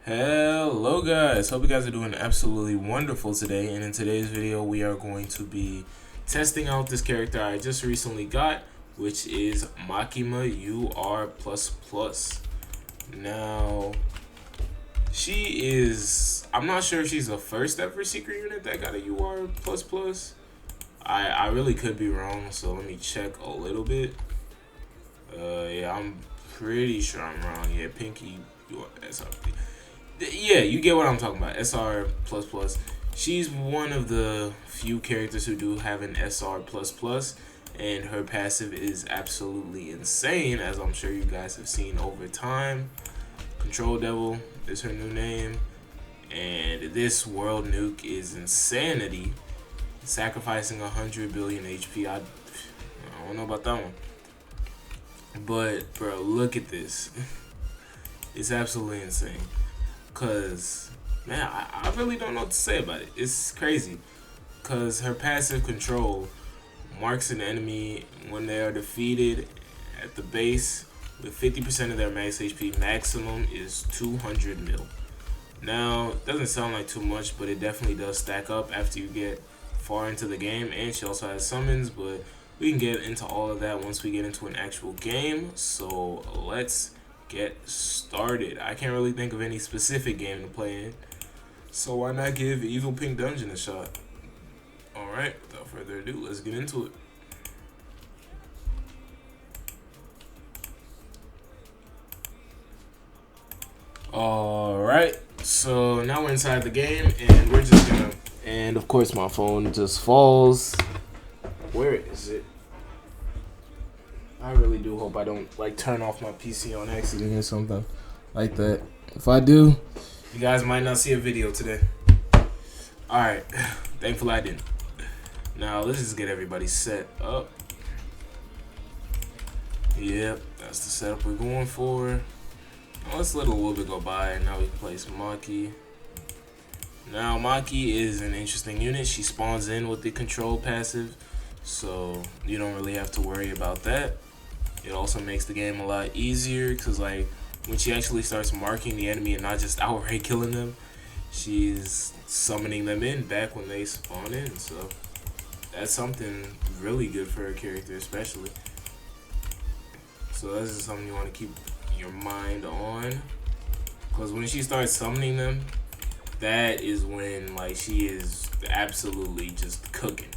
Hello guys, hope you guys are doing absolutely wonderful today, and in today's video we are going to be testing out this character I just recently got, which is Makima UR++. Now she is, I'm not sure if she's the first ever secret unit that got a UR++. I really could be wrong, so let me check a little bit. Yeah, I'm pretty sure I'm wrong. Yeah, Pinky UR SRP. Yeah, you get what I'm talking about. SR++. She's one of the few characters who do have an SR++, and her passive is absolutely insane, as I'm sure you guys have seen over time. Control Devil is her new name, and this world nuke is insanity. Sacrificing 100 billion HP. I don't know about that one, but bro, look at this. It's absolutely insane. Cause man, I really don't know what to say about it. It's crazy. Cause her passive control marks an enemy when they are defeated at the base with 50% of their max HP. Maximum is 200 mil. Now, it doesn't sound like too much, but it definitely does stack up after you get far into the game. And she also has summons, but we can get into all of that once we get into an actual game. So let's get started. I can't really think of any specific game to play in, so why not give Evil Pink Dungeon a shot? Alright, without further ado, let's get into it. Alright, so now we're inside the game, and we're just gonna, and of course my phone just falls. Where is it? I really do hope I don't like turn off my PC on accident or something like that. If I do, you guys might not see a video today. Alright, thankfully I didn't. Now let's just get everybody set up. Yep, that's the setup we're going for. Now let's let a little bit go by, and now we can place Maki. Now Maki is an interesting unit. She spawns in with the control passive, so you don't really have to worry about that. It also makes the game a lot easier, because like when she actually starts marking the enemy and not just outright killing them, she's summoning them in back when they spawn in. So that's something really good for her character, especially. So this is something you want to keep your mind on, because when she starts summoning them, that is when like she is absolutely just cooking.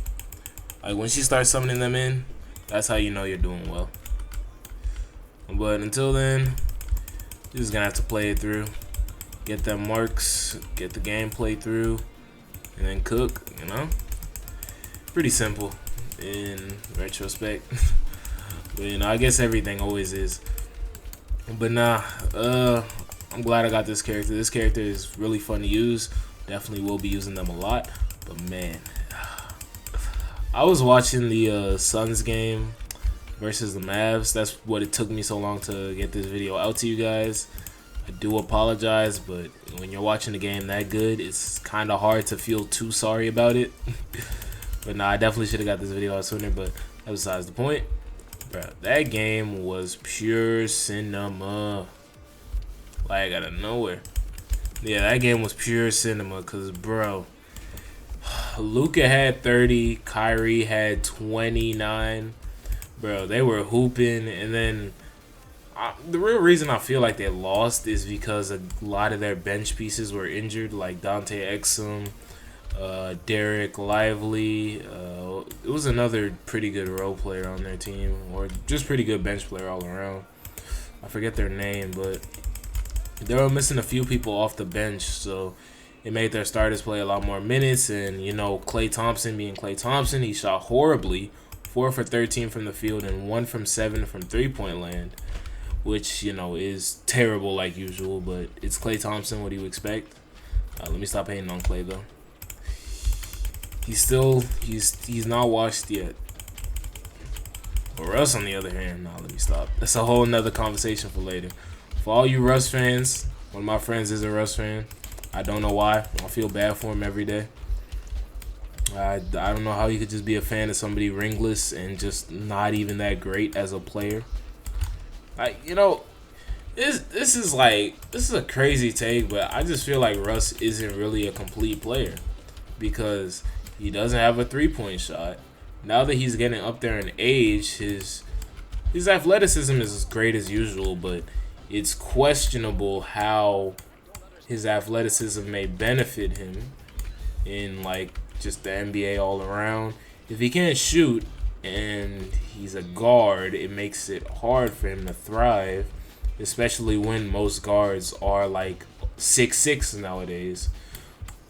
Like when she starts summoning them in, that's how you know you're doing well. But until then, you're just gonna have to play it through, get them marks, get the gameplay through, and then cook, you know? Pretty simple in retrospect. But you know, I guess everything always is. But nah, I'm glad I got this character. This character is really fun to use. Definitely will be using them a lot. But man, I was watching the Suns game versus the Mavs. That's what it took me so long to get this video out to you guys. I do apologize, but when you're watching the game that good, it's kind of hard to feel too sorry about it. But nah, I definitely should have got this video out sooner, but that's besides the point. Bro, that game was pure cinema. Like out of nowhere. Yeah, that game was pure cinema, because bro, Luka had 30, Kyrie had 29. Bro, they were hooping, and then the real reason I feel like they lost is because a lot of their bench pieces were injured, like Dante Exum, Derek Lively. It was another pretty good role player on their team, or just pretty good bench player all around. I forget their name, but they were missing a few people off the bench, so it made their starters play a lot more minutes. And you know, Klay Thompson being Klay Thompson, he shot horribly. 4 for 13 from the field and 1 from 7 from three-point land, which, you know, is terrible like usual, but it's Klay Thompson. What do you expect? Let me stop hating on Klay though. He's not washed yet. Or Russ, on the other hand, nah, let me stop. That's a whole nother conversation for later. For all you Russ fans, one of my friends is a Russ fan. I don't know why. I feel bad for him every day. I don't know how you could just be a fan of somebody ringless and just not even that great as a player. You know, This is a crazy take, but I just feel like Russ isn't really a complete player because he doesn't have a 3-point shot. Now that he's getting up there in age, his athleticism is as great as usual, but it's questionable how his athleticism may benefit him in like just the NBA all around. If he can't shoot and he's a guard, it makes it hard for him to thrive, especially when most guards are like 6'6" nowadays,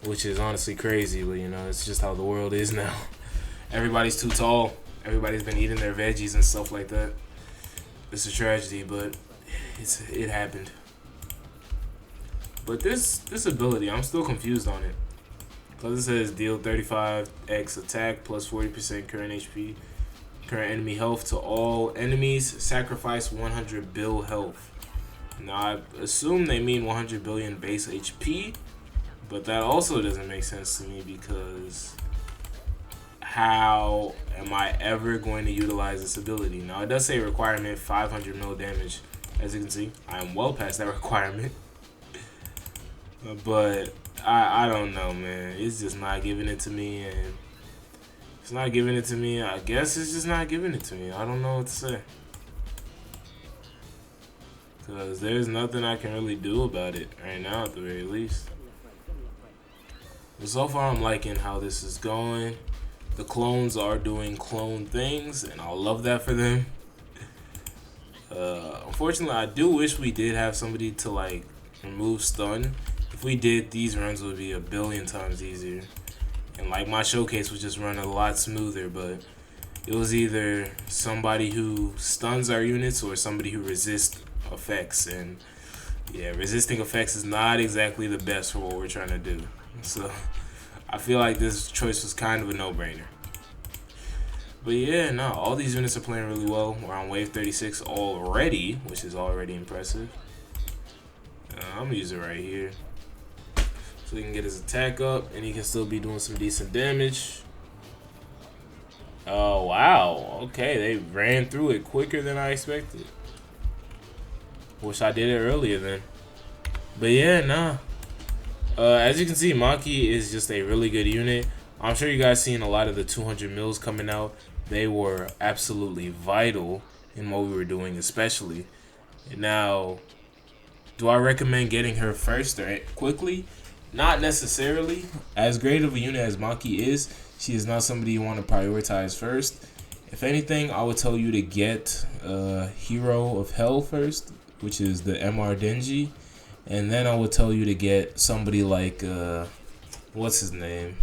which is honestly crazy, but you know, it's just how the world is now. Everybody's too tall. Everybody's been eating their veggies and stuff like that. It's a tragedy, but it happened. But this ability, I'm still confused on it. Because it says deal 35x attack plus 40% current HP, current enemy health to all enemies. Sacrifice 100 bill health. Now, I assume they mean 100 billion base HP, but that also doesn't make sense to me because how am I ever going to utilize this ability? Now, it does say requirement 500 mil damage. As you can see, I am well past that requirement. But I don't know, man. It's just not giving it to me, and if it's not giving it to me, I guess it's just not giving it to me. I don't know what to say. Because there's nothing I can really do about it right now, at the very least. But so far, I'm liking how this is going. The clones are doing clone things, and I love that for them. Unfortunately, I do wish we did have somebody to like remove stun. If we did, these runs would be a billion times easier, and like my showcase would just run a lot smoother. But it was either somebody who stuns our units or somebody who resists effects, and yeah, resisting effects is not exactly the best for what we're trying to do. So I feel like this choice was kind of a no-brainer. But yeah, no, all these units are playing really well. We're on wave 36 already, which is already impressive. I'm gonna use it right here so he can get his attack up and he can still be doing some decent damage. Oh wow, okay, they ran through it quicker than I expected. Wish I did it earlier then. But yeah, nah. As you can see, Maki is just a really good unit. I'm sure you guys seen a lot of the 200 mils coming out. They were absolutely vital in what we were doing, especially. Now, do I recommend getting her first or quickly? Not necessarily. As great of a unit as Maki is, she is not somebody you want to prioritize first. If anything, I would tell you to get Hero of Hell first, which is the MR Denji. And then I would tell you to get somebody like, what's his name?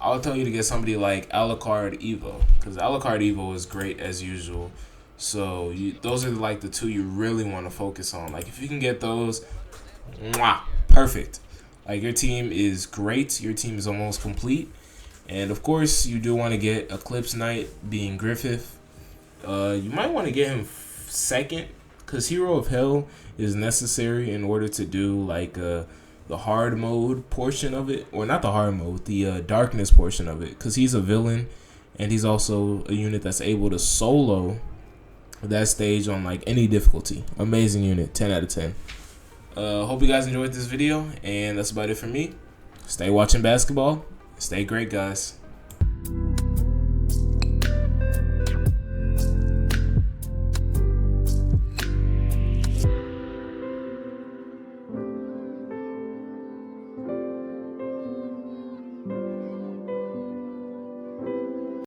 I would tell you to get somebody like Alucard Evo, because Alucard Evo is great as usual. So those are like the two you really want to focus on. Like if you can get those, mwah, perfect. Like your team is great. Your team is almost complete. And of course, you do want to get Eclipse Knight being Griffith. You might want to get him second, because Hero of Hell is necessary in order to do like the hard mode portion of it, or not the hard mode, the darkness portion of it, because he's a villain and he's also a unit that's able to solo that stage on like any difficulty. Amazing unit, 10 out of 10. Hope you guys enjoyed this video, and that's about it for me. Stay watching basketball. Stay great, guys.